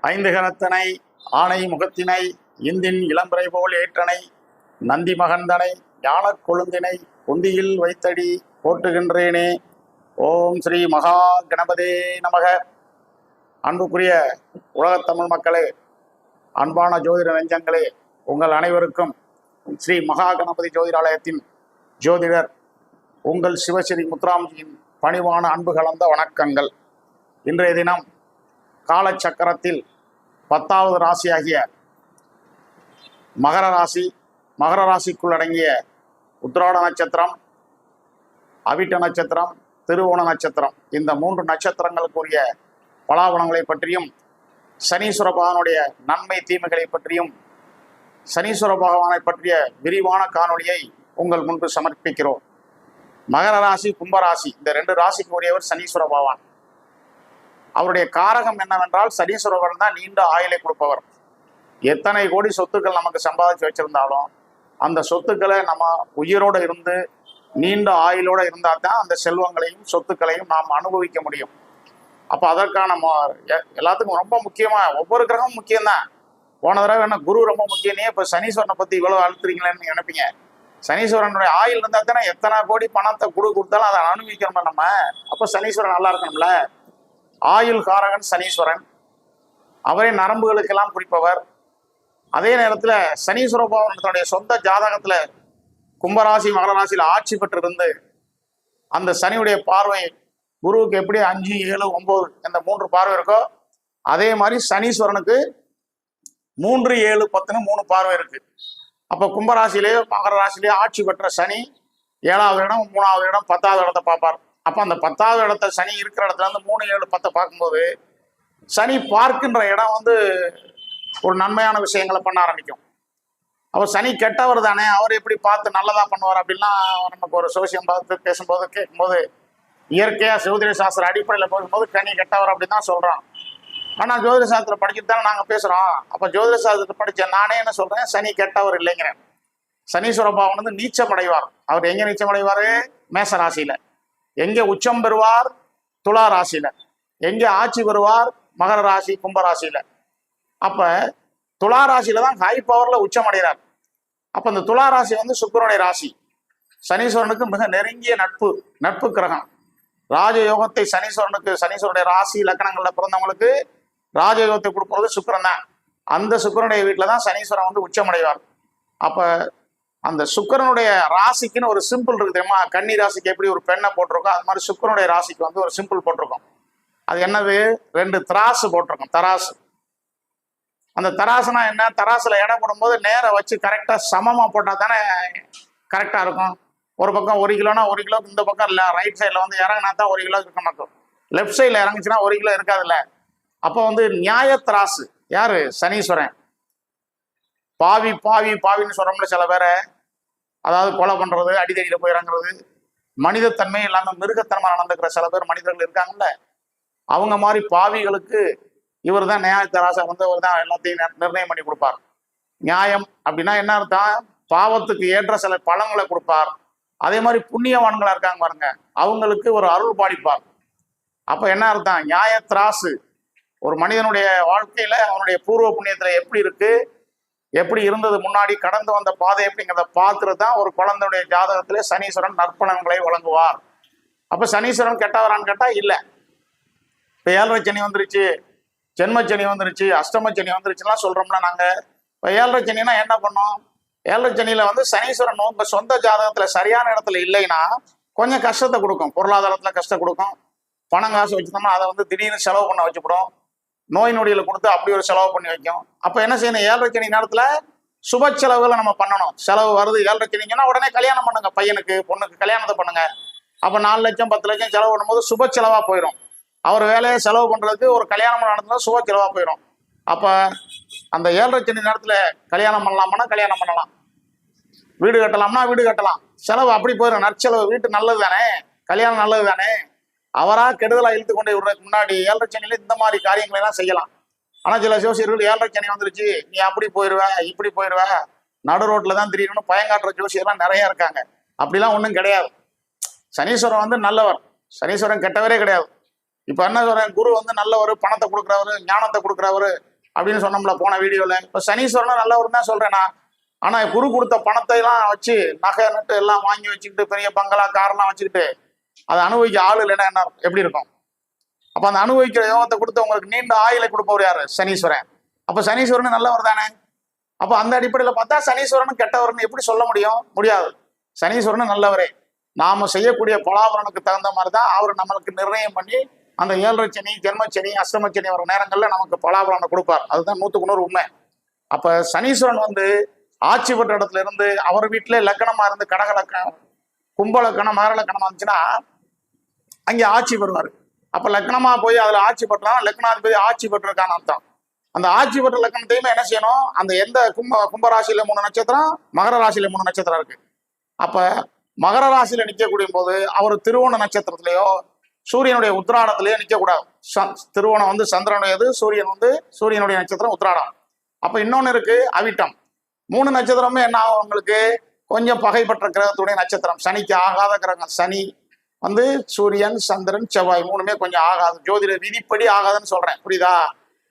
ஐந்து கரத்தனை ஆணை முகத்தினை இந்தின் இளம்பிறை போல் ஏற்றனை நந்தி மகந்தனை ஞானக் கொழுந்தினை பொந்தியில் வைத்தடி போட்டுகின்றேனே. ஓம் ஸ்ரீ மகா கணபதே நமக. அன்புக்குரிய உலகத்தமிழ் மக்களே, அன்பான ஜோதிட நெஞ்சங்களே, உங்கள் அனைவருக்கும் ஸ்ரீ மகா கணபதி ஜோதிடாலயத்தின் ஜோதிடர் உங்கள் சிவஸ்ரீ முத்துராம்ஜியின் பணிவான அன்பு கலந்த வணக்கங்கள். இன்றைய தினம் காலச்சக்கரத்தில் 10வது ராசியாகிய மகர ராசி, மகர ராசிக்குள் அடங்கிய உத்திராட நட்சத்திரம், அவிட்ட நட்சத்திரம், திருவோண நட்சத்திரம், இந்த 3 நட்சத்திரங்களுக்குரிய பலாபலங்களை பற்றியும் சனீஸ்வர பகவானுடைய நன்மை தீமைகளை பற்றியும் சனீஸ்வர பகவானை பற்றிய விரிவான காணொலியை உங்கள் முன்பு சமர்ப்பிக்கிறோம். மகர ராசி, கும்பராசி, இந்த 2 ராசிக்கு உரியவர் சனீஸ்வர பகவான். அவருடைய காரகம் என்னவென்றால் சனீஸ்வரன் தான் நீண்ட ஆயுளை கொடுப்பவர். எத்தனை கோடி சொத்துக்கள் நமக்கு சம்பாதிச்சு வச்சிருந்தாலும் அந்த சொத்துக்களை நம்ம உயிரோடு இருந்து நீண்ட ஆயுளோடு இருந்தால் தான் அந்த செல்வங்களையும் சொத்துக்களையும் நாம் அனுபவிக்க முடியும். அப்போ அதற்கான எல்லாத்துக்கும் ரொம்ப முக்கியமாக ஒவ்வொரு கிரகமும் முக்கியம்தான். போன தடவை என்ன குரு ரொம்ப முக்கியனே, இப்போ சனீஸ்வரனை பற்றி இவ்வளோ அழுத்துறீங்களேன்னு நினைப்பீங்க. சனீஸ்வரனுடைய ஆயுள் இருந்தால் தானே எத்தனை கோடி பணத்தை கொடுத்தாலும் அதை அனுபவிக்கணும் நம்ம. அப்போ சனீஸ்வரன் நல்லா இருக்கணும்ல. ஆயுள் காரகன் சனீஸ்வரன், அவரே நரம்புகளுக்கெல்லாம் குறிப்பவர். அதே நேரத்தில் சனீஸ்வர பகவானுடைய சொந்த ஜாதகத்தில் கும்பராசி மகர ராசியில் ஆட்சி பெற்றிருந்து அந்த சனியுடைய பார்வை குருவுக்கு எப்படி 5, 7, 9 இந்த 3 பார்வை இருக்கோ அதே மாதிரி சனீஸ்வரனுக்கு 3, 7, 10ன்னு 3 பார்வை இருக்கு. அப்போ கும்பராசிலேயே மகர ராசிலேயே ஆட்சி பெற்ற சனி 7வது இடம், 3வது இடம், 10வது இடத்தை பார்ப்பார். அப்போ அந்த 10வது இடத்த சனி இருக்கிற இடத்துல இருந்து 3, 7, 10 பார்க்கும்போது சனி பார்க்கின்ற இடம் ஒரு நன்மையான விஷயங்களை பண்ண ஆரம்பிக்கும். அவர் சனி கெட்டவர் தானே, அவர் எப்படி பார்த்து நல்லதா பண்ணுவார் அப்படின்னா நமக்கு ஒரு சோசியம் பார்த்து பேசும்போது கேட்கும்போது இயற்கையாக ஜோதிட சாஸ்திர அடிப்படையில் போகும்போது சனி கெட்டவர் அப்படின்னு தான் சொல்கிறான். ஆனால் ஜோதிட சாஸ்திரம் படிச்சுட்டு தானே நாங்கள் பேசுகிறோம். அப்போ ஜோதிட சாஸ்திரத்தை படித்த நானே என்ன சொல்கிறேன், சனி கெட்டவர் இல்லைங்கிறேன். சனீஸ்வர பகவான் நீச்சம் அடைவார். அவர் எங்கே நீச்சம் அடைவார்? மேச ராசியில். எங்கே உச்சம் பெறுவார்? துலா ராசியில். எங்கே ஆட்சி பெறுவார்? மகர ராசி, கும்பராசியில். அப்போ துலா ராசியில தான் ஹை பவரில் உச்சம் அடைகிறார். அப்போ இந்த துலா ராசி சுக்கிரனுடைய ராசி. சனீஸ்வரனுக்கு மிக நெருங்கிய நட்பு கிரகம். ராஜயோகத்தை சனீஸ்வரனுடைய ராசி லக்கணங்களில் பிறந்தவங்களுக்கு ராஜயோகத்தை கொடுப்பது சுக்கிரன் தான். அந்த சுக்கிரனுடைய வீட்டில் தான் சனீஸ்வரன் உச்சம் அடைவார். அப்போ அந்த சுக்கிரனுடைய ராசிக்குன்னு ஒரு சிம்பிள் இருக்கு தெரியுமா? கன்னி ராசிக்கு எப்படி ஒரு பெண்ணை போட்டிருக்கோம், அது மாதிரி சுக்கிரனுடைய ராசிக்கு ஒரு சிம்பிள் போட்டிருக்கோம். அது என்னது? 2 திராசு போட்டிருக்கோம். தராசு. அந்த தராசுனா என்ன? தராசுல எடை போடும்போது நேரம் வச்சு கரெக்டாக சமமாக போட்டால் தானே கரெக்டாக இருக்கும். ஒரு பக்கம் 1 கிலோனா 1 கிலோ, இந்த பக்கம் இல்லை ரைட் சைடில் இறங்கினா தான் 1 கிலோ இருக்க மாட்டோம். லெஃப்ட் சைடில் இறங்குச்சுன்னா 1 கிலோ இருக்காதுல்ல. அப்போ நியாய தராசு யாரு? சனீஸ்வரன். பாவின்னு சொல்கிறோம்ல சில பேரை, அதாவது கொலை பண்ணுறது, அடிதடியில் போய் இறங்குறது, மனிதத்தன்மை இல்லாமல் மிருகத்தன்மை நடந்துக்கிற சில பேர் மனிதர்கள் இருக்காங்கல்ல, அவங்க மாதிரி பாவிகளுக்கு இவர் தான் நியாயத்தராசை அவர் தான் எல்லாத்தையும் நிர்ணயம் பண்ணி கொடுப்பார். நியாயம் அப்படின்னா என்ன அர்த்தம்? பாவத்துக்கு ஏற்ற சில பலன்களை கொடுப்பார். அதே மாதிரி புண்ணியவான்களா இருக்காங்க பாருங்க, அவங்களுக்கு ஒரு அருள் பாலிப்பார். அப்ப என்ன அர்த்தம்? நியாயத்திராசு ஒரு மனிதனுடைய வாழ்க்கையில அவனுடைய பூர்வ புண்ணியத்துல எப்படி இருக்கு, எப்படி இருந்தது, முன்னாடி கடந்து வந்த பாதை எப்படிங்கிறத பார்த்துட்டு தான் ஒரு குழந்தையுடைய ஜாதகத்திலே சனீஸ்வரன் நற்பலன்களை வழங்குவார். அப்ப சனீஸ்வரன் கெட்டவரான்னு கேட்டா இல்லை. இப்ப 7.5 சனி வந்துருச்சு, ஜென்மச்சனி வந்துருச்சு, அஷ்டமச்சனி வந்துருச்சுலாம் சொல்றோம்ல நாங்க. இப்போ 7.5 சனினா என்ன பண்ணோம்? 7.5 சனியில சனீஸ்வரன் உங்க சொந்த ஜாதகத்துல சரியான இடத்துல இல்லைன்னா கொஞ்சம் கஷ்டத்தை கொடுக்கும். பொருளாதாரத்துல கஷ்டம் கொடுக்கும். பணம் காசு வச்சுட்டோம்னா அதை திடீர்னு செலவு பண்ண வச்சுப்படும். நோய் நொடியில கொடுத்து அப்படி ஒரு செலவு பண்ணி வைக்கும். அப்ப என்ன செய்யணும்? 7.5 சனி நேரத்துல சுப செலவுகளை நம்ம பண்ணணும். செலவு வருது 7.5 சனிங்கன்னா உடனே கல்யாணம் பண்ணுங்க, பையனுக்கு பொண்ணுக்கு கல்யாணத்தை பண்ணுங்க. அப்ப 4 லட்சம் 10 லட்சம் செலவு பண்ணும்போது சுப செலவா போயிடும். அவர் வேலையை செலவு பண்றதுக்கு ஒரு கல்யாணம் நடந்தா சுப செலவா போயிடும். அப்ப அந்த 7.5 சனி நேரத்துல கல்யாணம் பண்ணலாம்னா கல்யாணம் பண்ணலாம், வீடு கட்டலாம்னா வீடு கட்டலாம். செலவு அப்படி போயிடும். நற்செலவு. வீட்டு நல்லது தானே, கல்யாணம் நல்லது தானே. அவரா கெடுதலா இழுத்து கொண்டு விடுறதுக்கு முன்னாடி 7.5 சனியில இந்த மாதிரி காரியங்களை எல்லாம் செய்யலாம். ஆனா சில ஜோசியர்கள் 7.5 சனி வந்துருச்சு, நீ அப்படி போயிடுவ இப்படி போயிடுவ, நடு ரோட்ல தான் திடீர்னு பயங்காட்டுற ஜோசியெல்லாம் நிறைய இருக்காங்க. அப்படிலாம் ஒன்றும் கிடையாது. சனீஸ்வரன் நல்லவர், சனீஸ்வரன் கெட்டவரே கிடையாது. இப்ப என்ன சொல்றேன், குரு வந்து நல்லவர், பணத்தை கொடுக்குறவரு, ஞானத்தை கொடுக்குறவரு அப்படின்னு சொன்னோம்ல போன வீடியோல. இப்ப சனீஸ்வரனும் நல்லவர் தான் சொல்றேன் நான். ஆனா குரு கொடுத்த பணத்தை எல்லாம் வச்சு நகை நட்டு எல்லாம் வாங்கி வச்சுக்கிட்டு பெரிய பங்களா காரெல்லாம் வச்சுக்கிட்டு அதை அனுபவிக்க ஆள் இல்லைன்னா என்ன எப்படி இருக்கும்? அப்ப அந்த அனுபவிக்கிற யோகத்தை கொடுத்து உங்களுக்கு நீண்ட ஆயுளை கொடுப்பவர் யாரு? சனீஸ்வரன். அப்ப சனீஸ்வரன் நல்லவர் தானே. அப்ப அந்த அடிப்படையில பார்த்தா சனீஸ்வரன் கெட்டவர்னு எப்படி சொல்ல முடியாது. சனீஸ்வரன் நல்லவரே. நாம செய்யக்கூடிய பலாபலனுக்கு தகுந்த மாதிரி தான் அவர் நம்மளுக்கு நிர்ணயம் பண்ணி அந்த 7 சனி, ஜென்மச்சனி, அஷ்டமச்சனி வர நேரங்கள்ல நமக்கு பலாபலனை கொடுப்பார். அதுதான் 100% உண்மை. அப்ப சனீஸ்வரன் வந்து ஆட்சி பெற்ற இடத்துல இருந்து அவர் வீட்டிலே லக்கணமா இருந்து கடக லக்கணம், கும்ப லக்கணம், மகர லக்கணமா இருந்துச்சுன்னா அங்கே ஆட்சி பெறுவார். அப்ப லக்னமா போய் அதுல ஆட்சி பெற்றாலும் லக்னாதிபதி ஆட்சி பெற்றிருக்கான அர்த்தம். அந்த ஆட்சி பெற்ற லக்னத்தையுமே என்ன செய்யணும், அந்த எந்த கும்பராசியில 3 நட்சத்திரம், மகர ராசியில 3 நட்சத்திரம் இருக்கு. அப்ப மகர ராசியில நிற்கக்கூடிய போது அவர் திருவோண நட்சத்திரத்திலேயோ சூரியனுடைய உத்திராடத்திலேயோ நிற்கக்கூடாது. திருவோணம் வந்து சந்திரனுடையது, சூரியனுடைய நட்சத்திரம் உத்திராடம். அப்ப இன்னொன்னு இருக்கு அவிட்டம். 3 நட்சத்திரமே என்ன ஆகும், உங்களுக்கு கொஞ்சம் பகைப்பற்ற கிரகத்துடைய நட்சத்திரம். சனிக்கு ஆகாத கிரகம். சனி வந்து சூரியன், சந்திரன், செவ்வாய் 3மே கொஞ்சம் ஆகாது, ஜோதிட விதிப்படி ஆகாதுன்னு சொல்றேன், புரியுதா?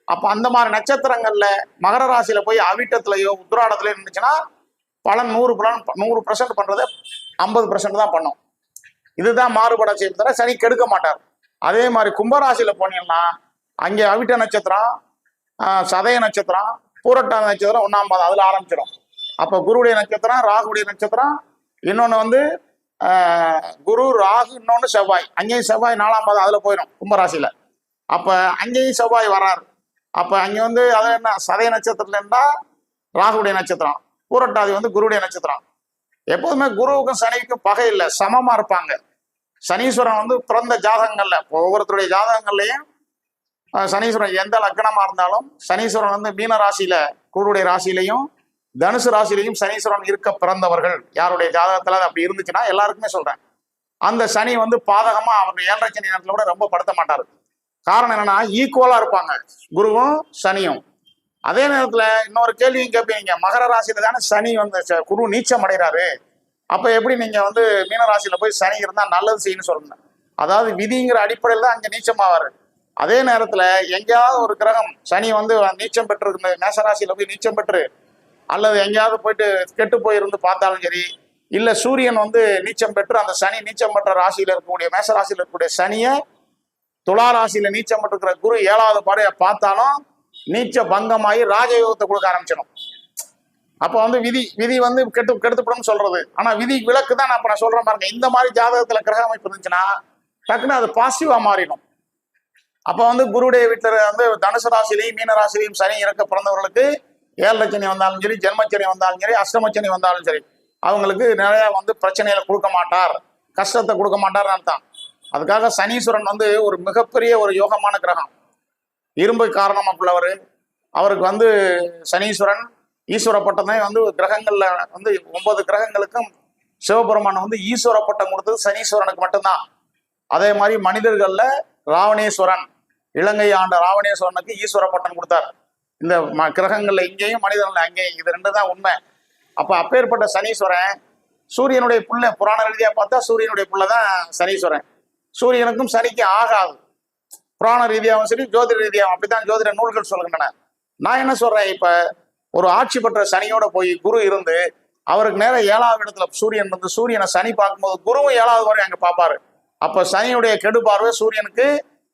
அப்ப அந்த மாதிரி நட்சத்திரங்கள்ல மகர ராசியில போய் அவிட்டத்திலேயோ உத்திராடத்திலேயோ இருந்துச்சுன்னா பலன் 100% பண்றதை 50% தான் பண்ணும். இதுதான் மாறுபட செய்யும் தவிர சனி கெடுக்க மாட்டார். அதே மாதிரி கும்பராசியில போனீங்கன்னா அங்கே அவிட்ட நட்சத்திரம், சதய நட்சத்திரம், பூரட்டாத நட்சத்திரம் 1ஆம் பாதம் அதுல ஆரம்பிச்சிடும். அப்ப குருவுடைய நட்சத்திரம், ராகுடைய நட்சத்திரம், இன்னொன்னு வந்து குரு, ராகு, இன்னொன்னு செவ்வாய். அங்கேயும் செவ்வாய் 4ஆம் பாதம் அதுல போயிடும் கும்பராசியில. அப்ப அங்கேயும் செவ்வாய் வராரு. அப்ப அங்க வந்து அது என்ன, சதய நட்சத்திரத்துல இருந்தா ராகுடைய நட்சத்திரம், பூரட்டாதி வந்து குருவுடைய நட்சத்திரம். எப்போதுமே குருவுக்கும் சனிக்கும் பகை இல்லை, சமமா இருப்பாங்க. சனீஸ்வரன் வந்து பிறந்த ஜாதகங்கள்ல ஒவ்வொருத்தருடைய ஜாதகங்கள்லையும் சனீஸ்வரன் எந்த லக்னமா இருந்தாலும் சனீஸ்வரன் வந்து மீன ராசியில குருவுடைய ராசியிலையும் தனுசு ராசியிலையும் சனீஸ்வரன் இருக்க பிறந்தவர்கள் யாருடைய ஜாதகத்துல அப்படி இருந்துச்சுன்னா எல்லாருக்குமே சொல்றேன், அந்த சனி வந்து பாதகமா அவர் 7.5 சனி நேரத்துல கூட ரொம்ப படுத்த மாட்டாரு. காரணம் என்னன்னா ஈக்குவலா இருப்பாங்க குருவும் சனியும். அதே நேரத்துல இன்னொரு கேள்வியும் கேட்பீங்க, மகர ராசியில தானே சனி வந்து குரு நீச்சம் அடைகிறாரு, அப்ப எப்படி நீங்க வந்து மீனராசியில போய் சனி இருந்தா நல்லது செய்யணும்னு சொல்லுங்க. அதாவது விதிங்கிற அடிப்படையில் தான் அங்க நீச்சமாவாரு. அதே நேரத்துல எங்கேயாவது ஒரு கிரகம் சனி வந்து நீச்சம் பெற்று மேசராசியில போய் நீச்சம் பெற்று அல்லது எங்கேயாவது போயிட்டு கெட்டு போயிருந்து பார்த்தாலும் சரி, இல்ல சூரியன் வந்து நீச்சம் பெற்று அந்த சனி நீச்சம் பெற்ற ராசியில இருக்கக்கூடிய மேசராசியில இருக்கக்கூடிய சனியை துலா ராசியில நீச்சம் பெற்றிருக்கிற குரு 7வது பாறையை பார்த்தாலும் நீச்ச பங்கமாகி ராஜயோகத்தை கொடுக்க ஆரம்பிச்சிடும். அப்ப வந்து விதி வந்து கெடுத்துப்படும் சொல்றது. ஆனா விதி விலக்கு தான் நான் சொல்றேன் பாருங்க. இந்த மாதிரி ஜாதகத்துல கிரக அமைப்பு இருந்துச்சுன்னா டக்குன்னு அது பாசிட்டிவா மாறிடும். அப்ப வந்து குருடைய வீட்டுல வந்து தனுசு ராசிலையும் மீன ராசிலையும் சனி இறக்க பிறந்தவர்களுக்கு 7 சனி வந்தாலும் சரி, ஜென்மச்சனி வந்தாலும் சரி, அஷ்டமச்சனி வந்தாலும் சரி, அவங்களுக்கு நிறைய வந்து பிரச்சனைகளை கொடுக்க மாட்டார், கஷ்டத்தை கொடுக்க மாட்டார்னு அர்த்தம். அதுக்காக சனீஸ்வரன் வந்து ஒரு மிகப்பெரிய ஒரு யோகமான கிரகம், இரும்பு காரணமா உள்ளவர். அவருக்கு வந்து சனீஸ்வரன் ஈஸ்வர பட்டமே வந்து கிரகங்கள்ல வந்து 9 கிரகங்களுக்கும் சிவபெருமான் வந்து ஈஸ்வர பட்டம் கொடுத்தது சனீஸ்வரனுக்கு மட்டும்தான். அதே மாதிரி மனிதர்கள்ல ராவணேஸ்வரன், இலங்கை ஆண்ட ராவணேஸ்வரனுக்கு ஈஸ்வர பட்டம் கொடுத்தார். இந்த கிரகங்கள்ல இங்கேயும் மனிதர்கள் அங்கேயும், இது 2 தான் உண்மை. அப்ப அப்பேற்பட்ட சனீஸ்வரன் சூரியனுடைய புள்ள, புராண ரீதியா பார்த்தா சூரியனுடைய புள்ள தான் சனீஸ்வரன். சூரியனுக்கும் சனிக்கு ஆகாது, புராண ரீதியாகவும் சரி ஜோதிட ரீதியாகவும் அப்படித்தான் ஜோதிட நூல்கள் சொல்கின்றன. நான் என்ன சொல்றேன், இப்ப ஒரு ஆட்சி பெற்ற சனியோட போய் குரு இருந்து அவருக்கு நேரம் 7வது இடத்துல சூரியன் வந்து சூரியனை சனி பார்க்கும்போது குருவும் 7வது வரை அங்க பார்ப்பாரு. அப்ப சனியுடைய கெடு பார்வை சூரியனுக்கு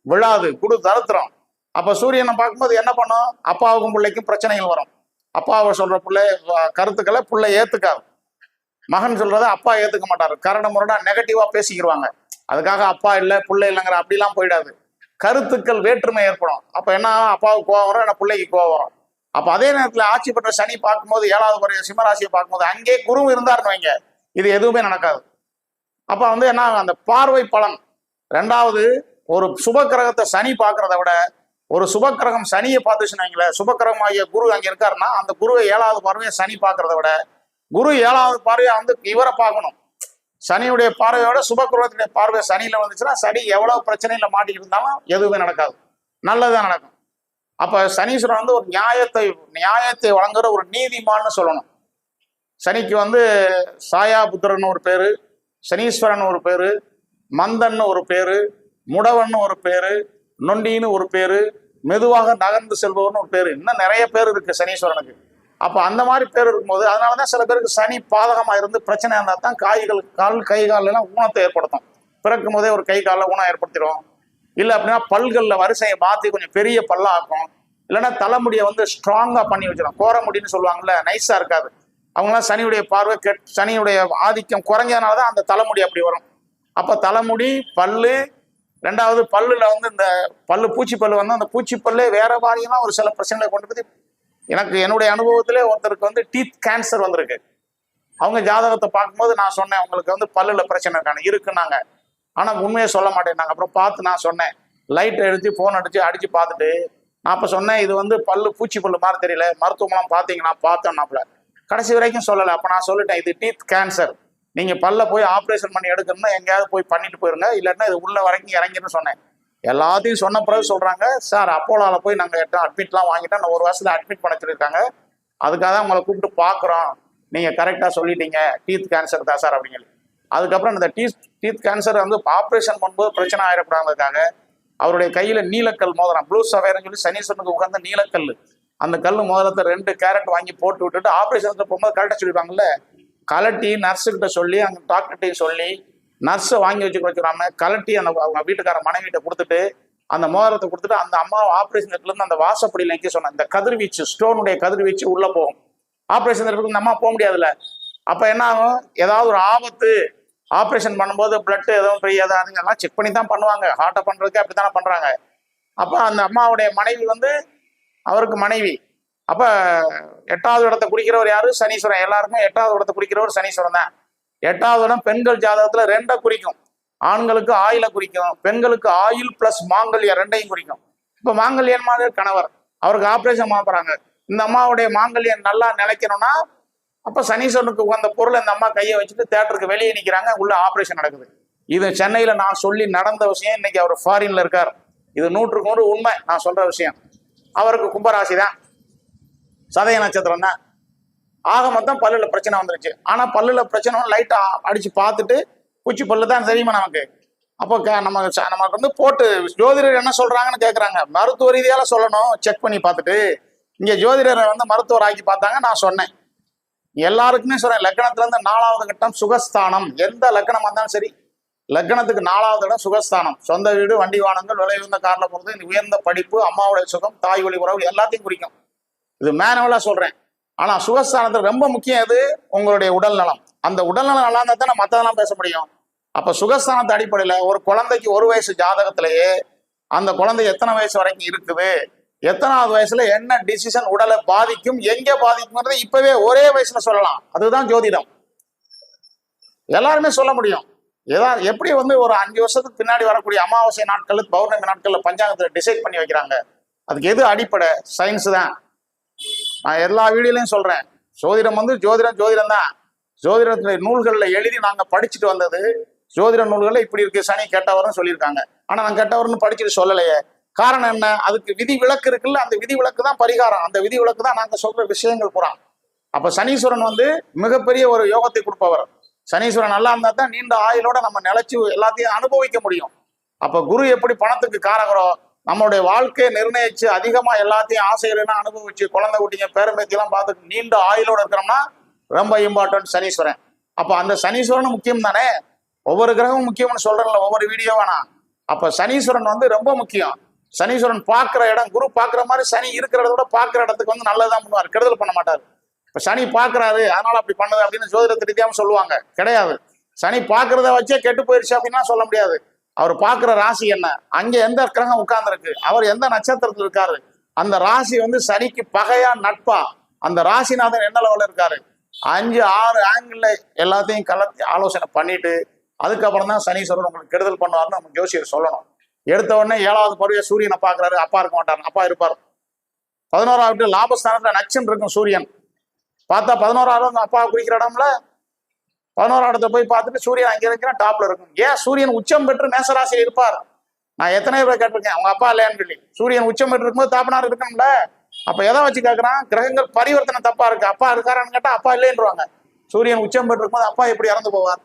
விழாது, குடு தருத்திரம். அப்ப சூரியனை பார்க்கும்போது என்ன பண்ணும், அப்பாவுக்கும் பிள்ளைக்கும் பிரச்சனைகள் வரும். அப்பாவை சொல்ற பிள்ளை கருத்துக்களை பிள்ளை ஏத்துக்காது, மகன் சொல்றதை அப்பா ஏத்துக்க மாட்டாரு, கரடு முரடா நெகட்டிவா பேசிக்கிடுவாங்க. அதுக்காக அப்பா இல்லை பிள்ளை இல்லைங்கிற அப்படிலாம் போயிடாது, கருத்துக்கள் வேற்றுமை ஏற்படும். அப்ப என்ன, அப்பாவுக்கு கோவம் வரும், என்ன பிள்ளைக்கு கோவம் வரும். அப்ப அதே நேரத்துல ஆட்சி பெற்ற சனி பார்க்கும்போது 7வது வரைய சிம்மராசியை பார்க்கும்போது அங்கே குரு இருந்தாருன்னு வைங்க, இது எதுவுமே நடக்காது. அப்ப வந்து என்ன, அந்த பார்வை பலன். 2வது, ஒரு சுப கிரகத்தை சனி பார்க்கறத விட ஒரு சுப கிரகம் சனியை பார்த்துச்சுன்னு வைங்களேன், சுப கிரகம் ஆகிய குரு அங்க இருக்காருன்னா அந்த குருவை 7வது பார்வையை சனி பார்க்கறத விட குரு 7வது பார்வையை வந்து இவரை பார்க்கணும். சனியுடைய பார்வையோட சுப கிரகத்துடைய பார்வை சனியில வந்துச்சுன்னா சனி எவ்வளவு பிரச்சனையில மாட்டிக்கிட்டு இருந்தாலும் எதுவுமே நடக்காது, நல்லதுதான் நடக்கும். அப்ப சனீஸ்வரன் வந்து ஒரு நியாயத்தை வழங்குற ஒரு நீதிமான்னு சொல்லணும். சனிக்கு வந்து சாயாபுத்திரன் ஒரு பேரு, சனீஸ்வரன் ஒரு பேரு, மந்தன் ஒரு பேரு, முடவன் ஒரு பேரு, நொண்டின்னு ஒரு பேரு, மெதுவாக நகர்ந்து செல்பவர்னு ஒரு பேரு, இன்னும் நிறைய பேர் இருக்கு சனீஸ்வரனுக்கு. அப்ப அந்த மாதிரி பேர் இருக்கும்போது அதனாலதான் சில பேருக்கு சனி பாதகமா இருந்து பிரச்சனை இருந்தா தான் கை கால் எல்லாம் ஊனத்தை ஏற்படுத்தும். பிறக்கும் போதே ஒரு கை காலில் ஊனம் ஏற்படுத்திடும். இல்லை அப்படின்னா பல்களில் வரிசையை மாற்றி கொஞ்சம் பெரிய பல்லா ஆக்கும். இல்லைன்னா தலைமுடியை வந்து ஸ்ட்ராங்கா பண்ணி வச்சிடும். கோரமுடின்னு சொல்லுவாங்கல்ல, நைஸா இருக்காது. அவங்களாம் சனியுடைய பார்வை சனியுடைய ஆதிக்கம் குறைஞ்சதுனால தான் அந்த தலைமுடி அப்படி வரும். அப்ப தலைமுடி, பல்லு, ரெண்டாவது பல்லுல வந்து இந்த பூச்சி பல்லு வந்து அந்த பூச்சி பல்லே வேற மாதிரிலாம் ஒரு சில பிரச்சனைகளை கொண்டு போய் எனக்கு என்னுடைய அனுபவத்திலே ஒருத்தருக்கு வந்து டீத் கேன்சர் வந்திருக்கு. அவங்க ஜாதகத்தை பார்க்கும்போது நான் சொன்னேன், அவங்களுக்கு வந்து பல்லுல பிரச்சனை இருக்குன்னாங்க. ஆனா உண்மையை சொல்ல மாட்டேன்னாங்க. அப்புறம் பார்த்து நான் சொன்னேன், லைட்டை எடுத்து போன் அடிச்சு பார்த்துட்டு நான் அப்ப சொன்னேன், இது வந்து பூச்சி பல்லு மாதிரி தெரியல, மருத்துவமனை பார்த்தீங்கன்னா பார்த்தோம்னாப்ல. கடைசி வரைக்கும் சொல்லலை. அப்ப நான் சொல்லிட்டேன், இது டீத் கேன்சர், நீங்க பல்ல போய் ஆப்ரேஷன் பண்ணி எடுக்கணும்னா எங்கேயாவது போய் பண்ணிட்டு போயிருங்க, இல்லைன்னா இது உள்ள வரைக்கும் இறங்கின்னு சொன்னேன். எல்லாத்தையும் சொன்ன பிறகு சொல்றாங்க, சார் அப்போலால போய் நாங்கள் அட்மிட்லாம் வாங்கிட்டோம், ஒரு வருஷத்துல அட்மிட் பண்ண சொல்லியிருக்காங்க, அதுக்காக தான் உங்களை கூப்பிட்டு பார்க்குறோம், நீங்க கரெக்டா சொல்லிட்டீங்க, டீத் கேன்சர் தான் சார் அப்படிங்க. அதுக்கப்புறம் இந்த டீத் கேன்சர் வந்து ஆப்ரேஷன் பண்ணும்போது பிரச்சனை ஆயிடக்கூடாதுக்காக அவருடைய கையில நீலக்கல் மோதிரம், ப்ளூ சவேர்னு சொல்லி சனீஸ்வரனுக்கு உட்கார்ந்த நீலக்கல், அந்த கல் மோதிரத்தை 2 கேரட் வாங்கி போட்டு விட்டுட்டு ஆப்ரேஷனுக்கு போகும்போது கரெக்டாக சொல்லிடுவாங்கல்ல, கலட்டி நர்ஸுக்கிட்ட சொல்லி அங்கே டாக்டர்கிட்டையும் சொல்லி நர்ஸை வாங்கி வச்சுக்கிறாம கலட்டி அவங்க வீட்டுக்கார மனைவிட்ட கொடுத்துட்டு அந்த மோதிரத்தை கொடுத்துட்டு அந்த அம்மாவை ஆப்ரேஷன் இருந்து அந்த வாசப்படியில் நிற்க சொன்ன இந்த கதிர்வீச்சு, ஸ்டோனுடைய கதிர்வீச்சு உள்ள போகும். ஆப்ரேஷன் இந்த அம்மா போக முடியாதுல்ல. அப்ப என்ன ஆகும், ஏதாவது ஒரு ஆபத்து, ஆப்ரேஷன் பண்ணும்போது பிளட் எதுவும் பெய்யாது, அதுங்கெல்லாம் செக் பண்ணி தான் பண்ணுவாங்க. ஹார்ட்டை பண்றதுக்கு அப்படித்தானே பண்றாங்க. அப்ப அந்த அம்மாவுடைய மனைவி வந்து அவருக்கு மனைவி. அப்ப 8வது இடத்தை குறிக்கிறவர் யாரு? சனீஸ்வரன். எல்லாருக்கும் 8வது இடத்தை குறிக்கிறவர் சனீஸ்வரன் தான். 8வது இடம் பெண்கள் ஜாதகத்துல 2 குறிக்கும். ஆண்களுக்கு ஆயில குறிக்கும், பெண்களுக்கு ஆயுள் பிளஸ் மாங்கல்யம் 2ஐயும் குறிக்கும். இப்ப மாங்கல்யம் மாதிரி கணவர், அவருக்கு ஆப்ரேஷன் பண்ண போறாங்க. இந்த அம்மாவுடைய மாங்கல்யம் நல்லா நிலைக்கணும்னா அப்ப சனீஸ்வரனுக்கு உகந்த பொருள் இந்த அம்மா கையை வச்சுட்டு தேட்டருக்கு வெளியே நிற்கிறாங்க, உள்ள ஆப்ரேஷன் நடக்குது. இது சென்னையில நான் சொல்லி நடந்த விஷயம். இன்னைக்கு அவர் ஃபாரின்ல இருக்கார். இது 100க்கு 100 உண்மை நான் சொல்ற விஷயம். அவருக்கு கும்பராசி தான், சதய நட்சத்திரம் தான். ஆக மொத்தம் பல்லுல பிரச்சனை வந்துருச்சு. ஆனா பல்லுல பிரச்சனை லைட்டா அடிச்சு பார்த்துட்டு பூச்சி பல்லு தான் தெரியுமா நமக்கு. அப்போ நமக்கு வந்து போட்டு ஜோதிடர் என்ன சொல்றாங்கன்னு கேட்கறாங்க. மருத்துவ ரீதியால சொல்லணும், செக் பண்ணி பார்த்துட்டு. இங்க ஜோதிடரை வந்து மருத்துவர் ஆக்கி பார்த்தாங்க. நான் சொன்னேன், எல்லாருக்குமே சொல்றேன், லக்னத்துல இருந்து 4வது கட்டம் சுகஸ்தானம். எந்த லக்னமா இருந்தாலும் சரி, லக்னத்துக்கு 4வது இடம் சுகஸ்தானம். சொந்த வீடு, வண்டி வாகனங்கள், விலை உயர்ந்த காரில் போகிறது, உயர்ந்த படிப்பு, அம்மாவுடைய சுகம், தாய் வழி உறவு எல்லாத்தையும் குறிக்கும். இது மேனுவலா சொல்றேன். ஆனா சுகஸ்தானத்துல ரொம்ப முக்கியம் எது? உங்களுடைய உடல் நலம். அந்த உடல்நலம் நல்லா இருந்தா தான் மற்றதெல்லாம் பேச முடியும். அப்ப சுகஸ்தானத்து அடிப்படையில ஒரு குழந்தைக்கு 1 வயசு ஜாதகத்திலேயே அந்த குழந்தை எத்தனை வயசு வரைக்கும் இருக்குது, எத்தனாவது வயசுல என்ன டிசிஷன் உடலை பாதிக்கும், எங்க பாதிக்கும்ன்றதை இப்பவே ஒரே வயசுல சொல்லலாம். அதுதான் ஜோதிடம். எல்லாருமே சொல்ல முடியும். எப்படி வந்து ஒரு 5 வருஷத்துக்கு பின்னாடி வரக்கூடிய அமாவாசை நாட்கள், பௌர்ணமி நாட்கள்ல பஞ்சாங்கத்தை டிசைட் பண்ணி வைக்கிறாங்க. அதுக்கு எது அடிப்படை? சயின்ஸ் தான். நான் எல்லா வீடியோலையும் சொல்றேன், ஜோதிடம் வந்து ஜோதிடம் தான். ஜோதிடத்துல நூல்கள்ல எழுதி நாங்க படிச்சுட்டு வந்தது. ஜோதிட நூல்கள்ல இப்படி இருக்கு, சனி கெட்டவர்னு சொல்லியிருக்காங்க. ஆனா நான் கெட்டவர்னு படிச்சுட்டு சொல்லலையே. காரணம் என்ன? அதுக்கு விதி விலக்கு இருக்குல்ல, அந்த விதி விலக்கு தான் பரிகாரம். அந்த விதி விலக்கு தான் நாங்க சொல்ற விஷயங்கள் பூரா. அப்ப சனீஸ்வரன் வந்து மிகப்பெரிய ஒரு யோகத்தை கொடுப்பவர். சனீஸ்வரன் நல்லா இருந்தா தான் நீண்ட ஆயுளோட நம்ம நிலைச்சு எல்லாத்தையும் அனுபவிக்க முடியும். அப்ப குரு எப்படி பணத்துக்கு காரகரோ, நம்மளுடைய வாழ்க்கையை நிர்ணயிச்சு அதிகமா எல்லாத்தையும் ஆசைகள்லாம் அனுபவிச்சு குழந்தை குட்டிங்க பேரம்பேத்தி எல்லாம் பார்த்து நீண்ட ஆயுளோட இருக்கிறோம்னா ரொம்ப இம்பார்ட்டன்ட் சனீஸ்வரன். அப்ப அந்த சனீஸ்வரனும் முக்கியம் தானே. ஒவ்வொரு கிரகமும் முக்கியம்னு சொல்றேன்ல ஒவ்வொரு வீடியோ வேணா. அப்ப சனீஸ்வரன் வந்து ரொம்ப முக்கியம். சனீஸ்வரன் பார்க்கிற இடம், குரு பார்க்குற மாதிரி சனி இருக்கிற இடத்தோட பார்க்குற இடத்துக்கு வந்து நல்லதான் பண்ணுவார், கெடுதல் பண்ண மாட்டார். இப்ப சனி பார்க்கறாரு அதனால அப்படி பண்ணுது அப்படின்னு ஜோதிடத்தை ரீதியாம சொல்லுவாங்க. கிடையாது. சனி பார்க்கறத வச்சே கெட்டு போயிருச்சு அப்படின்னா சொல்ல முடியாது. அவர் பார்க்குற ராசி என்ன, அங்கே எந்த கிரகம் உட்கார்ந்துருக்கு, அவர் எந்த நட்சத்திரத்தில் இருக்காரு, அந்த ராசி வந்து சனிக்கு பகையா நட்பா, அந்த ராசிநாதன் என்ன லெவலில் இருக்காரு, 5 6 ஆங்கிள் எல்லாத்தையும் கலத்தி ஆலோசனை பண்ணிட்டு அதுக்கப்புறம் தான் சனீஸ்வரன் உங்களுக்கு கெடுதல் பண்ணுவார்னு நம்ம ஜோசியர் சொல்லணும். எடுத்த உடனே 7வது பருவ சூரியனை பார்க்குறாரு, அப்பா இருக்க மாட்டார், அப்பா இருப்பார். 11வது லாபஸ்தானத்துல நட்சன் இருக்கும் சூரியன். பார்த்தா 11வது அப்பா குறிக்கிற இடம்ல 11வது இடத்துல போய் பார்த்துட்டு சூரியன் அங்கே இருக்கிற டாப்ல இருக்கும். ஏன் சூரியன் உச்சம் பெற்று மேசராசியில் இருப்பார்? நான் எத்தனை பேர் கேட்டிருக்கேன், அவங்க அப்பா இல்லையான்னு சொல்லி. சூரியன் உச்சம் பெற்று இருக்கும்போது தாப்பனார் இருக்கணும்ல. அப்ப எதை வச்சு கேட்கறான்? கிரகங்கள் பரிவர்த்தனை தப்பா இருக்கு, அப்பா இருக்காரான்னு கேட்டா அப்பா இல்லைன்றாங்க. சூரியன் உச்சம் பெற்று இருக்கும்போது அப்பா எப்படி இறந்து போவார்?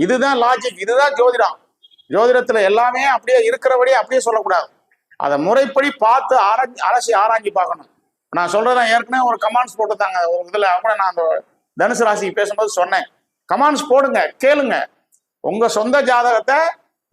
இதுதான் லாஜிக், இதுதான் ஜோதிடம். ஜோதிடத்துல எல்லாமே அப்படியே இருக்கிறபடி அப்படியே சொல்லக்கூடாது. அதை முறைப்படி பார்த்து அலசி ஆராய்ச்சி பார்க்கணும். நான் சொல்றேன், ஏற்கனவே ஒரு கமெண்ட்ஸ் போட்டுத்தாங்க ஒரு இதுல கூட நான் அந்த தனுசு ராசிக்கு பேசும்போது சொன்னேன், கமெண்ட்ஸ் போடுங்க, கேளுங்க. உங்க சொந்த ஜாதகத்தை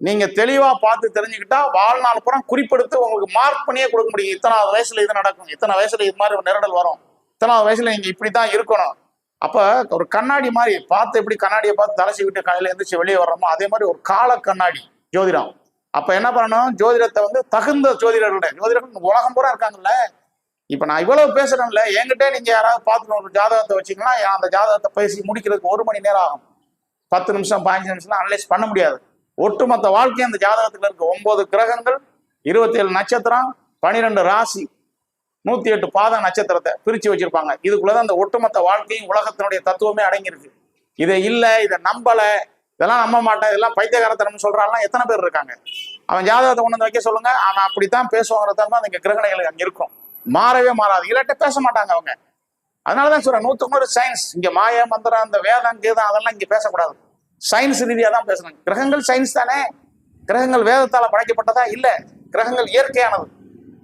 நீங்க தெளிவா பார்த்து தெரிஞ்சுக்கிட்டா வாழ்நாள் புறம் குறிப்பெடுத்து உங்களுக்கு மார்க் பண்ணியே கொடுக்க முடியும். இத்தனாவது வயசுல இது நடக்கும், இத்தனை வயசுல இது மாதிரி ஒரு நெருடல் வரும், இத்தனாவது வயசுல நீங்க இப்படித்தான் இருக்கணும். அப்ப ஒரு கண்ணாடி மாதிரி பார்த்து, எப்படி கண்ணாடியை பார்த்து தலசி விட்டு காலையில எழுந்திரிச்சு வெளியே வர்றோமோ அதே மாதிரி ஒரு கால கண்ணாடி ஜோதிடம். அப்ப என்ன பண்ணணும், ஜோதிடத்தை வந்து தகுந்த ஜோதிடர்கள் உலகம் பூரா இருக்காங்கல்ல. இப்ப நான் இவ்வளவு பேசுறேன்ல, என்கிட்ட நீங்க யாராவது பார்த்துட்டு ஒரு ஜாதகத்தை வச்சீங்கன்னா அந்த ஜாதகத்தை பேசி முடிக்கிறதுக்கு 1 மணி நேரம் ஆகும். 10 நிமிஷம் 15 நிமிஷம் அனலைஸ் பண்ண முடியாது. ஒட்டுமொத்த வாழ்க்கை அந்த ஜாதகத்துல இருக்கு. 9 கிரகங்கள், 27 நட்சத்திரம், 12 ராசி, 108 பாத நட்சத்திரத்தை பிரிச்சு வச்சிருப்பாங்க. இதுக்குள்ளதான் அந்த ஒட்டுமொத்த வாழ்க்கையும் உலகத்தினுடைய தத்துவமே அடங்கியிருக்கு. இதை இல்லை, இதை நம்பல, இதெல்லாம் நம்ப மாட்டேன், இதெல்லாம் பைத்தியகாரத்தனம் சொல்றாங்க எத்தனை பேர் இருக்காங்க? அவன் ஜாதகத்தை கொண்டு வந்து வைக்க சொல்லுங்க, அவன் அப்படித்தான் பேசுவாங்கிறதான் அந்த கிரகணைகள் அங்க இருக்கும். மாறவே மாறாது, இல்லாட்ட பேச மாட்டாங்க அவங்க. அதனாலதான் சொல்றேன், 100 சயின்ஸ். இங்க மாய மந்திரம், அந்த வேதம் கீதம் அதெல்லாம் இங்க பேசக்கூடாது. சயின்ஸ் ரீதியா தான் பேசணும். கிரகங்கள் சயின்ஸ் தானே, கிரகங்கள் வேதத்தால படைக்கப்பட்டதா இல்ல, கிரகங்கள் இயற்கையானது.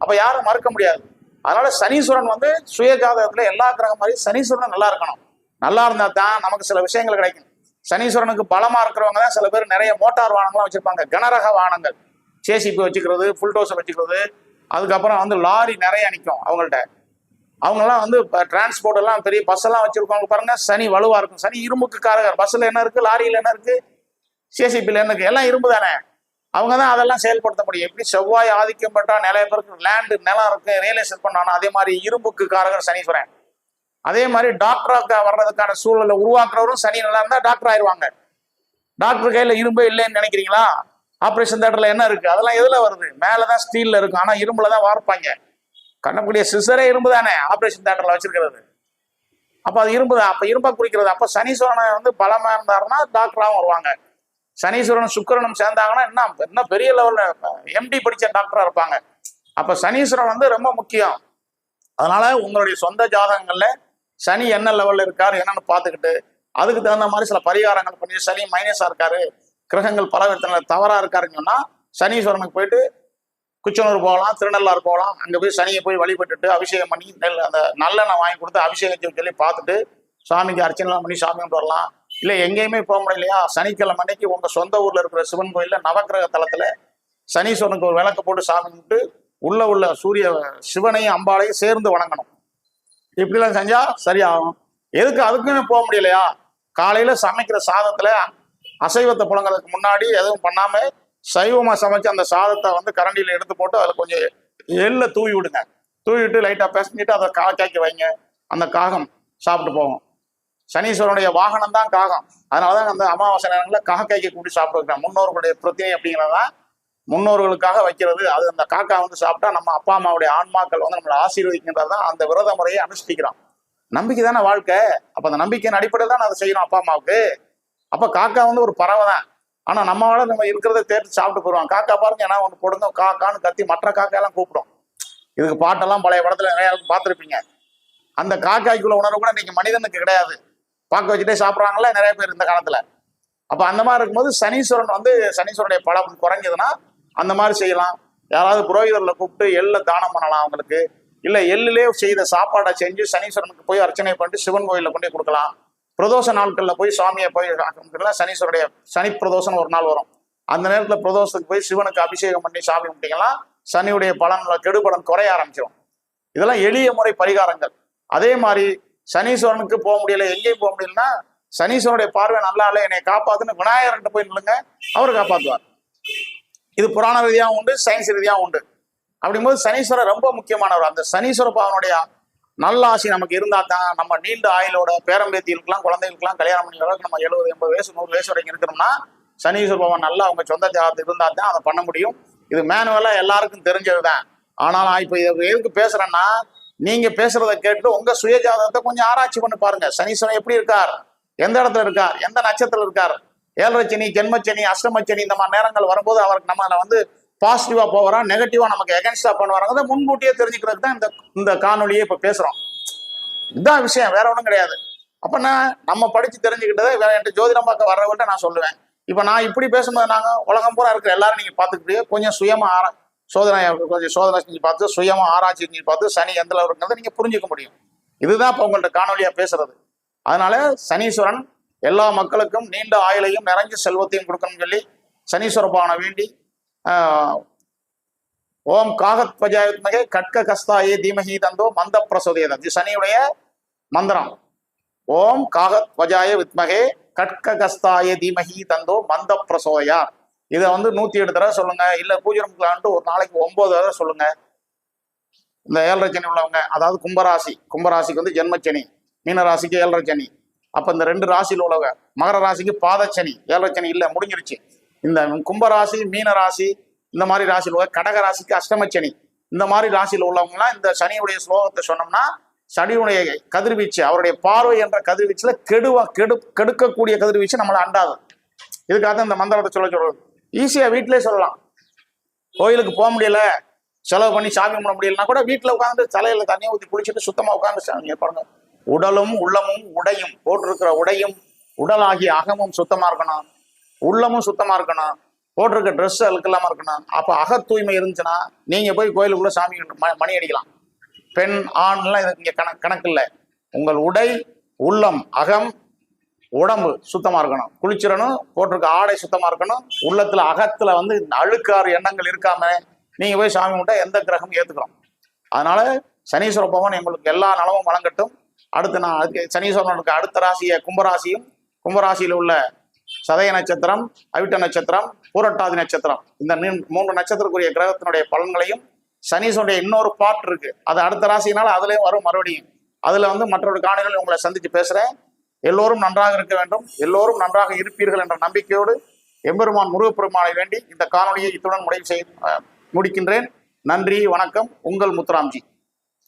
அப்ப யாரும் மறுக்க முடியாது. அதனால சனீஸ்வரன் வந்து சுய ஜாதகத்துல எல்லா கிரகம் மாதிரி சனீஸ்வரன் நல்லா இருக்கணும். நல்லா இருந்தா தான் நமக்கு சில விஷயங்கள் கிடைக்கும். சனீஸ்வரனுக்கு பலமா இருக்கிறவங்க தான் சில பேர் நிறைய மோட்டார் வாகனங்கள்லாம் வச்சிருப்பாங்க. கனரக வாகனங்கள், ஜேசிபி வச்சுக்கிறது, புல்டோசர் வச்சுக்கிறது, அதுக்கப்புறம் வந்து லாரி நிறைய நிற்கும் அவங்கள்ட்ட. அவங்கெல்லாம் வந்து டிரான்ஸ்போர்ட் எல்லாம் பெரிய பஸ் எல்லாம் வச்சிருக்கவங்க பாருங்க, சனி வலுவா இருக்கும். சனி இரும்புக்கு காரகர். பஸ்ல என்ன இருக்கு, லாரியில என்ன இருக்கு, ஜேசிபில என்ன இருக்கு, எல்லாம் இரும்பு தானே. அவங்க தான் அதெல்லாம் செயல்படுத்த முடியும். எப்படி செவ்வாய் ஆதிக்கம் பட்டா நிறைய பேருக்கு லேண்டு நிலம் இருக்கு ரியலைஸ் பண்ணானோ அதே மாதிரி இரும்புக்கு காரகர் சனீஸ்வரன். அதே மாதிரி டாக்டராக வர்றதுக்கான சூழலை உருவாக்குறவரும் சனி நல்லா இருந்தா டாக்டர் ஆயிடுவாங்க. டாக்டர் கையில இரும்பே இல்லைன்னு நினைக்கிறீங்களா? ஆப்ரேஷன் தேட்டர்ல என்ன இருக்கு, அதெல்லாம் எதுல வருது? மேலதான் ஸ்டீல்ல இருக்கும், ஆனா இரும்புல தான் வார்ப்பாங்க. கண்ணக்கூடிய சிசரே இரும்பு தானே ஆப்ரேஷன் தேட்டர்ல வச்சிருக்கிறது. அப்ப அது இரும்பு தான். அப்ப இரும்பா குறிக்கிறது. அப்ப சனீஸ்வரனை வந்து பலமா இருந்தாருன்னா டாக்டராகவும் வருவாங்க. சனீஸ்வரனும் சுக்கிரனும் சேர்ந்தாங்கன்னா இன்னும் பெரிய லெவல்ல எம்டி படிச்ச டாக்டரா இருப்பாங்க. அப்ப சனீஸ்வரன் வந்து ரொம்ப முக்கியம். அதனால உங்களுடைய சொந்த ஜாதகங்கள்ல சனி என்ன லெவல்ல இருக்காரு என்னன்னு பார்த்துக்கிட்டு அதுக்கு தகுந்த மாதிரி சில பரிகாரங்கள் பண்ணி, சனி மைனஸா இருக்காரு, கிரகங்கள் பலவிதத்துல தவறா இருக்காருன்னு சொன்னா சனீஸ்வரனுக்கு போயிட்டு குச்சனூர் போகலாம், திருநள்ளாறு போகலாம். அங்க போய் சனியை போய் வழிபட்டுட்டு அபிஷேகம் பண்ணி அந்த நல்லெண்ணெய் வாங்கி கொடுத்து அபிஷேகம் சொல்லி பார்த்துட்டு சாமிக்கு அர்ச்சனை பண்ணி சாமி கொண்டு வரலாம். இல்லை எங்கேயுமே போக முடியலையா, சனிக்கிழமை அன்னைக்கு உங்க சொந்த ஊர்ல இருக்கிற சிவன் கோயில்ல நவக்கிரக தலத்துல சனீஸ்வரனுக்கு ஒரு விளக்கு போட்டு சாமி கும்பிட்டு உள்ள சூரிய சிவனையும் அம்பாளையும் சேர்ந்து வணங்கணும். இப்படிலாம் செஞ்சா சரியாகும். எதுக்கு அதுக்குன்னு போக முடியலையா, காலையில சமைக்கிற சாதத்துல அசைவத்தை புழங்குறதுக்கு முன்னாடி எதுவும் பண்ணாம சைவமா சமைச்சு அந்த சாதத்தை வந்து கரண்டியில எடுத்து போட்டு அதுல கொஞ்சம் எள்ள தூவி விடுங்க. தூவி விட்டு லைட்டா பேசிட்டு அதை காக்காக்கி வைங்க. அந்த காகம் சாப்பிட்டு போகும். சனீஸ்வரனுடைய வாகனம் தான் காகம். அதனாலதான் அந்த அமாவாசை நேரங்களில் காக்காய்க்கு கூட்டி சாப்பிட்டு முன்னோர்களுடைய பிரத்தியை அப்படிங்கிறதான் முன்னோர்களுக்காக வைக்கிறது. அது அந்த காக்கா வந்து சாப்பிட்டா நம்ம அப்பா அம்மாவுடைய ஆன்மாக்கள் வந்து நம்மளை ஆசீர்வதிக்கின்றதான் அந்த விரத முறையை அனுஷ்டிக்கிறோம். நம்பிக்கை தானே வாழ்க்கை. அப்ப அந்த நம்பிக்கையின் அடிப்படையில் தான் அதை செய்யணும் அப்பா அம்மாவுக்கு. அப்ப காக்கா வந்து ஒரு பறவை தான். ஆனா நம்மளால நம்ம இருக்கிறத தேர்த்து சாப்பிட்டு போயிடுவாங்க. காக்கா பாருங்க, ஏன்னா ஒன்று கொடுங்க காக்கான்னு கத்தி மற்ற காக்கையெல்லாம் கூப்பிடும். இதுக்கு பாட்டெல்லாம் பழைய படத்துல நிறைய பார்த்துருப்பீங்க. அந்த காக்காய்க்குள்ள உணர்வு கூட இன்னைக்கு மனிதனுக்கு கிடையாது. பார்க்க வச்சுட்டே சாப்பிட்றாங்களே நிறைய பேர் இந்த காலத்துல. அப்ப அந்த மாதிரி இருக்கும்போது சனீஸ்வரன் வந்து சனீஸ்வரனுடைய பலம் குறைஞ்சதுன்னா அந்த மாதிரி செய்யலாம். யாராவது புரோகிதர்ல கூப்பிட்டு எள்ள தானம் பண்ணலாம் அவங்களுக்கு. இல்ல எள்ளிலே செய்த சாப்பாடை செஞ்சு சனீஸ்வரனுக்கு போய் அர்ச்சனை பண்ணிட்டு சிவன் கோயில கொண்டு கொடுக்கலாம். பிரதோஷ நாட்கள்ல போய் சாமியை போய் சனீஸ்வருடைய சனி பிரதோஷம் ஒரு நாள் வரும். அந்த நேரத்துல பிரதோஷத்துக்கு போய் சிவனுக்கு அபிஷேகம் பண்ணி சாமி கும்பிட்டீங்கன்னா சனியுடைய பலன்களை கெடுபலன் குறைய ஆரம்பிச்சிடும். இதெல்லாம் எளிய முறை பரிகாரங்கள். அதே மாதிரி சனீஸ்வரனுக்கு போக முடியல, எங்கேயும் போக முடியலன்னா சனீஸ்வரனுடைய பார்வை நல்லா இல்லை, என்னை காப்பாத்துன்னு விநாயகர்கிட்ட போய் நில்லுங்க, அவரு காப்பாத்துவார். இது புராண ரீதியாகவும் உண்டு, சயின்ஸ் ரீதியாகவும் உண்டு. அப்படிங்கும்போது சனீஸ்வரர் ரொம்ப முக்கியமானவர். அந்த சனீஸ்வர பாவனுடைய நல்ல ஆசி நமக்கு இருந்தா தான் நம்ம நீண்ட ஆயுளோட பேரம்பேத்திகளுக்கெல்லாம் குழந்தைகளுக்கெல்லாம் கல்யாணம் பண்ணி அளவுக்கு நம்ம 70, 80 வயசு 100 வயசு வரைக்கும் இருக்கிறோம்னா சனீஸ்வர பவன் நல்லா அவங்க சொந்த ஜாதகத்தில் இருந்தா தான் அதை பண்ண முடியும். இது மேனுவலா எல்லாருக்கும் தெரிஞ்சது தான். ஆனால் இப்போ எதுக்கு பேசுறேன்னா, நீங்க பேசுறதை கேட்டு உங்க சுய ஜாதகத்தை கொஞ்சம் ஆராய்ச்சி பண்ணி பாருங்க. சனீஸ்வரன் எப்படி இருக்கார், எந்த இடத்துல இருக்கார், எந்த நட்சத்திரம் இருக்கார், 7 சனி, ஜென்மச்சனி, அஷ்டமச்சனி இந்த மாதிரி நேரங்கள் வரும்போது அவருக்கு நம்ம வந்து பாசிட்டிவா போகிறா நெகட்டிவா நமக்கு எகென்ஸ்டா பண்ணுவாங்க. முன்கூட்டியே தெரிஞ்சுக்கிறதுக்கு தான் இந்த காணொலியை இப்ப பேசுறோம். இதுதான் விஷயம், வேற ஒன்றும் கிடையாது. அப்ப நம்ம படிச்சு தெரிஞ்சுக்கிட்டதை வேற என்கிட்ட ஜோதிடம் பார்க்க வர்றவங்கள்ட்ட நான் சொல்லுவேன், இப்போ நான் இப்படி பேசும்போது நாங்கள் உலகம் பூரா இருக்கிற எல்லாரும் நீங்கள் பார்த்துக்கிட்டே கொஞ்சம் கொஞ்சம் சோதனை செஞ்சு பார்த்து சுயமா ஆராய்ச்சி செஞ்சு பார்த்து சனி எந்த அளவு இருக்கிறத நீங்கள் புரிஞ்சுக்க முடியும். இதுதான் இப்போ உங்கள்ட்ட காணொலியாக பேசுறது. அதனால சனீஸ்வரன் எல்லா மக்களுக்கும் நீண்ட ஆயுளையும் நிறைஞ்ச செல்வத்தையும் கொடுக்கணும்னு சொல்லி சனீஸ்வர பகவானை வேண்டி ஓம் காகத்வஜாய வித்மகே கட்க கஸ்தாயே தீமஹி தந்தோ மந்த பிரசோதேத. இது சனியுடைய மந்திரம். ஓம் காகத்வஜாய வித்மகே கட்க கஸ்தாய தீமஹி தந்தோ மந்த பிரசோதயா. இதை 108 தடவை சொல்லுங்க. இல்ல பூஜை ரூமுக்கு ஒரு நாளைக்கு 9 தடவை சொல்லுங்க. இந்த 7.5 சனி உள்ளவங்க, அதாவது கும்பராசிக்கு ஜென்மச்சனி, மீனராசிக்கு 7.5 சனி. அப்ப இந்த 2 ராசியில் உள்ளவங்க, மகர ராசிக்கு பாதச்சனி, 7.5 சனி இல்ல முடிஞ்சிருச்சு. இந்த கும்பராசி, மீனராசி இந்த மாதிரி ராசியில் உள்ள, கடக ராசிக்கு அஷ்டமச்சனி, இந்த மாதிரி ராசியில் உள்ளவங்கலாம் இந்த சனியுடைய ஸ்லோகத்தை சொன்னோம்னா சனியுடைய கதிர்வீச்சு, அவருடைய பார்வை என்ற கதிர்வீச்சுல கெடுக்கக்கூடிய கதிர்வீச்சு நம்மளை அண்டாது. இதுக்காக இந்த மந்திரத்தை சொல்றது. ஈஸியா வீட்டிலே சொல்லலாம். கோயிலுக்கு போக முடியல, செலவு பண்ணி சாமி கும்பிட முடியலன்னா கூட வீட்டில் உட்காந்து தலையில தண்ணியை ஊற்றி குளிச்சுட்டு சுத்தமா உட்காந்து சாமி பாருங்க. உடலும் உள்ளமும் உடையும், போட்டிருக்கிற உடையும் உடலாகிய அகமும் சுத்தமா இருக்கணும், உள்ளமும் சுத்தமா இருக்கணும், போட்டிருக்க ட்ரெஸ் அழுக்கெல்லாம இருக்கணும். அப்ப அக தூய்மை இருந்துச்சுன்னா நீங்க போய் கோயிலுக்குள்ள சாமி மணி அடிக்கலாம். பெண் ஆண்லாம் இதுக்கு இங்க கணக்கு இல்லை. உங்கள் உடை, உள்ளம், அகம், உடம்பு சுத்தமா இருக்கணும், குளிச்சிடணும், போட்டிருக்க ஆடை சுத்தமா இருக்கணும். உள்ளத்துல அகத்துல அழுக்காறு எண்ணங்கள் இருக்காம நீங்க போய் சாமி கும்பிட்டா எந்த கிரகம் ஏத்துக்கிறோம். அதனால சனீஸ்வர பகவான் எங்களுக்கு எல்லா நலமும் வழங்கட்டும். அடுத்து நான் அதுக்கு சனீஸ்வரனுக்கு அடுத்த ராசியை கும்பராசியும், கும்பராசியில் உள்ள சதய நட்சத்திரம், அவிட்ட நட்சத்திரம், பூரட்டாதி நட்சத்திரம், இந்த 3 நட்சத்திரக்குரிய கிரகத்தினுடைய பலன்களையும், சனீஸ்வரனுடைய இன்னொரு பார்ட் இருக்கு, அது அடுத்த ராசினால அதுலயும் வரும். மறுபடியும் அதுல மற்றொரு காணொளியில் உங்களை சந்திச்சு பேசுறேன். எல்லோரும் நன்றாக இருக்க வேண்டும், எல்லோரும் நன்றாக இருப்பீர்கள் என்ற நம்பிக்கையோடு எம்பெருமான் முருகப்பெருமானை வேண்டி இந்த காணொலியை இத்துடன் முடிக்கின்றேன். நன்றி, வணக்கம். உங்கள் முத்துராம்ஜி.